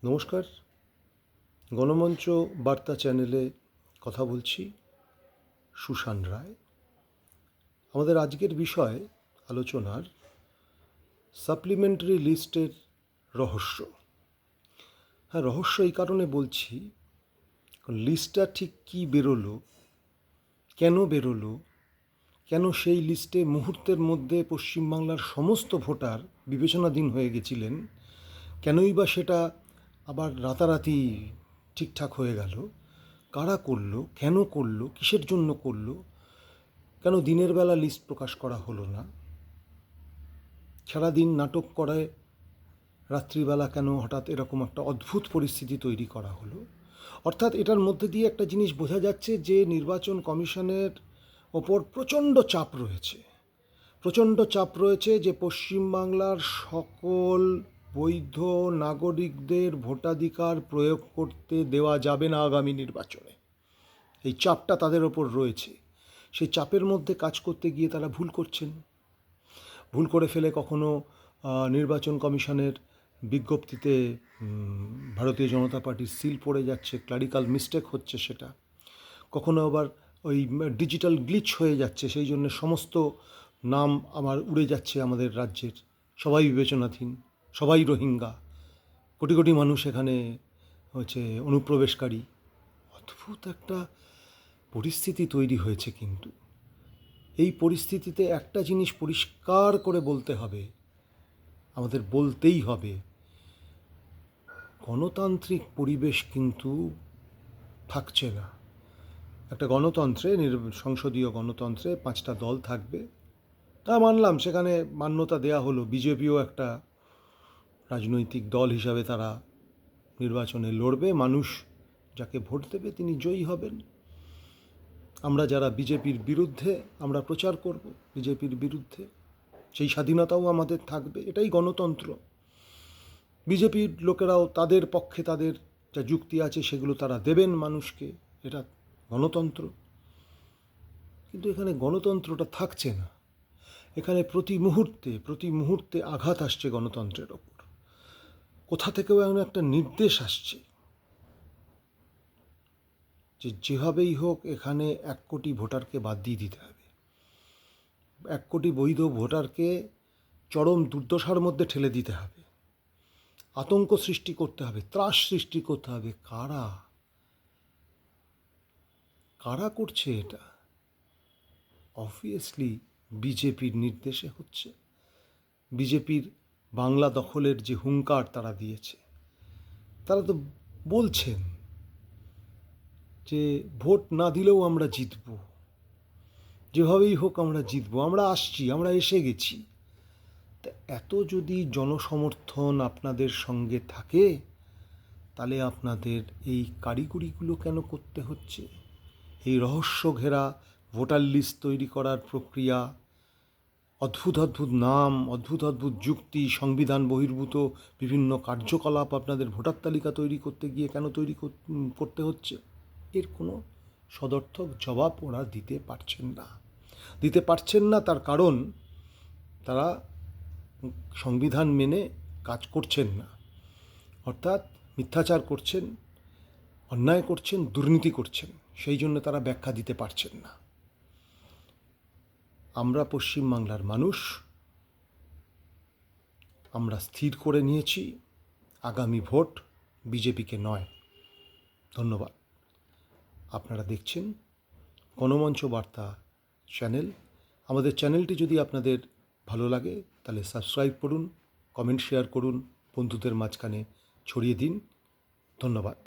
নমস্কার, গণমঞ্চ বার্তা চ্যানেলে কথা বলছি সুশান রায়। আমাদের আজকের বিষয় আলোচনার সাপ্লিমেন্টারি লিস্টের রহস্য। হ্যাঁ, রহস্য এই কারণে বলছি, লিস্টটা ঠিক কী বেরোলো, কেন বেরোলো, কেন সেই লিস্টে মুহূর্তের মধ্যে পশ্চিমবাংলার সমস্ত ভোটার বিবেচনাধীন হয়ে গেছিলেন, কেনই বা সেটা আবার রাতারাতি ঠিকঠাক হয়ে গেল, কারা করলো, কেন করলো, কিসের জন্য করলো, কেন দিনের বেলা লিস্ট প্রকাশ করা হলো না, সারাদিন নাটক করে রাত্রিবেলা কেন হঠাৎ এরকম একটা অদ্ভুত পরিস্থিতি তৈরি করা হলো। অর্থাৎ এটার মধ্যে দিয়ে একটা জিনিস বোঝা যাচ্ছে যে নির্বাচন কমিশনের ওপর প্রচণ্ড চাপ রয়েছে যে পশ্চিমবাংলার সকল বৈধ নাগরিকদের ভোটাধিকার প্রয়োগ করতে দেওয়া যাবে না আগামী নির্বাচনে। এই চাপটা তাদের ওপর রয়েছে। সেই চাপের মধ্যে কাজ করতে গিয়ে তারা ভুল করে ফেলে কখনো নির্বাচন কমিশনের বিজ্ঞপ্তিতে ভারতীয় জনতা পার্টির সিল পড়ে যাচ্ছে, ক্লারিক্যাল মিস্টেক হচ্ছে সেটা, কখনো আবার ওই ডিজিটাল গ্লিচ হয়ে যাচ্ছে, সেই জন্য সমস্ত নাম আমার উড়ে যাচ্ছে আমাদের রাজ্যের। সবাই বিবেচনাধীন, সবাই রোহিঙ্গা, কোটি কোটি মানুষ এখানে অনুপ্রবেশকারী। অদ্ভুত একটা পরিস্থিতি তৈরি হয়েছে। কিন্তু এই পরিস্থিতিতে একটা জিনিস পরিষ্কার করে বলতে হবে, আমাদের বলতেই হবে, গণতান্ত্রিক পরিবেশ কিন্তু থাকছে না। একটা গণতন্ত্রে, সংসদীয় গণতন্ত্রে 5টা দল থাকবে, তা মানলাম, সেখানে মান্যতা দেয়া হলো। বিজেপিও একটা রাজনৈতিক দল হিসাবে তারা নির্বাচনে লড়বে, মানুষ যাকে ভোট দেবে তিনি জয়ী হবেন। আমরা যারা বিজেপির বিরুদ্ধে, আমরা প্রচার করব বিজেপির বিরুদ্ধে, সেই স্বাধীনতাও আমাদের থাকবে, এটাই গণতন্ত্র। বিজেপির লোকেরাও তাদের পক্ষে তাদের যা যুক্তি আছে সেগুলো তারা দেবেন মানুষকে, এটা গণতন্ত্র। কিন্তু এখানে গণতন্ত্রটা থাকছে না। এখানে প্রতি মুহূর্তে আঘাত আসছে গণতন্ত্রের ওপর। কোথা থেকেও এমন একটা নির্দেশ আসছে যে যেভাবেই হোক এখানে 1 কোটি ভোটারকে বাদ দিয়ে দিতে হবে, 1 কোটি বৈধ ভোটারকে চরম দুর্দশার মধ্যে ঠেলে দিতে হবে, আতঙ্ক সৃষ্টি করতে হবে, ত্রাস সৃষ্টি করতে হবে। কারা করছে এটা? অবভিয়াসলি বিজেপির নির্দেশে হচ্ছে। বিজেপির বাংলা দখলের যে হুঙ্কার তারা দিয়েছে, তারা তো বলছেন যে ভোট না দিলেও আমরা জিতব, যেভাবেই হোক আমরা জিতব, আমরা আসছি, আমরা এসে গেছি। তা এত যদি জনসমর্থন আপনাদের সঙ্গে থাকে, তাহলে আপনাদের এই কারিগরিগুলো কেন করতে হচ্ছে? এই রহস্য ঘেরা ভোটার লিস্ট তৈরি করার প্রক্রিয়া, অদ্ভুত নাম, অদ্ভুত যুক্তি, সংবিধান বহির্ভূত বিভিন্ন কার্যকলাপ আপনাদের ভোটার তালিকা তৈরি করতে গিয়ে কেন করতে হচ্ছে? এর কোনো সদর্থক জবাব ওরা দিতে পারছেন না। তার কারণ তারা সংবিধান মেনে কাজ করছেন না, অর্থাৎ মিথ্যাচার করছেন, অন্যায় করছেন, দুর্নীতি করছেন, সেই জন্য তারা ব্যাখ্যা দিতে পারছেন না। আমরা পশ্চিমবাংলার মানুষ, আমরা স্থির করে নিয়েছি আগামী ভোট বিজেপিকে নয়। ধন্যবাদ। আপনারা দেখছেন গণমঞ্চ বার্তা চ্যানেল। আমাদের চ্যানেলটি যদি আপনাদের ভালো লাগে তাহলে সাবস্ক্রাইব করুন, কমেন্ট শেয়ার করুন, বন্ধুদের মাঝখানে ছড়িয়ে দিন। ধন্যবাদ।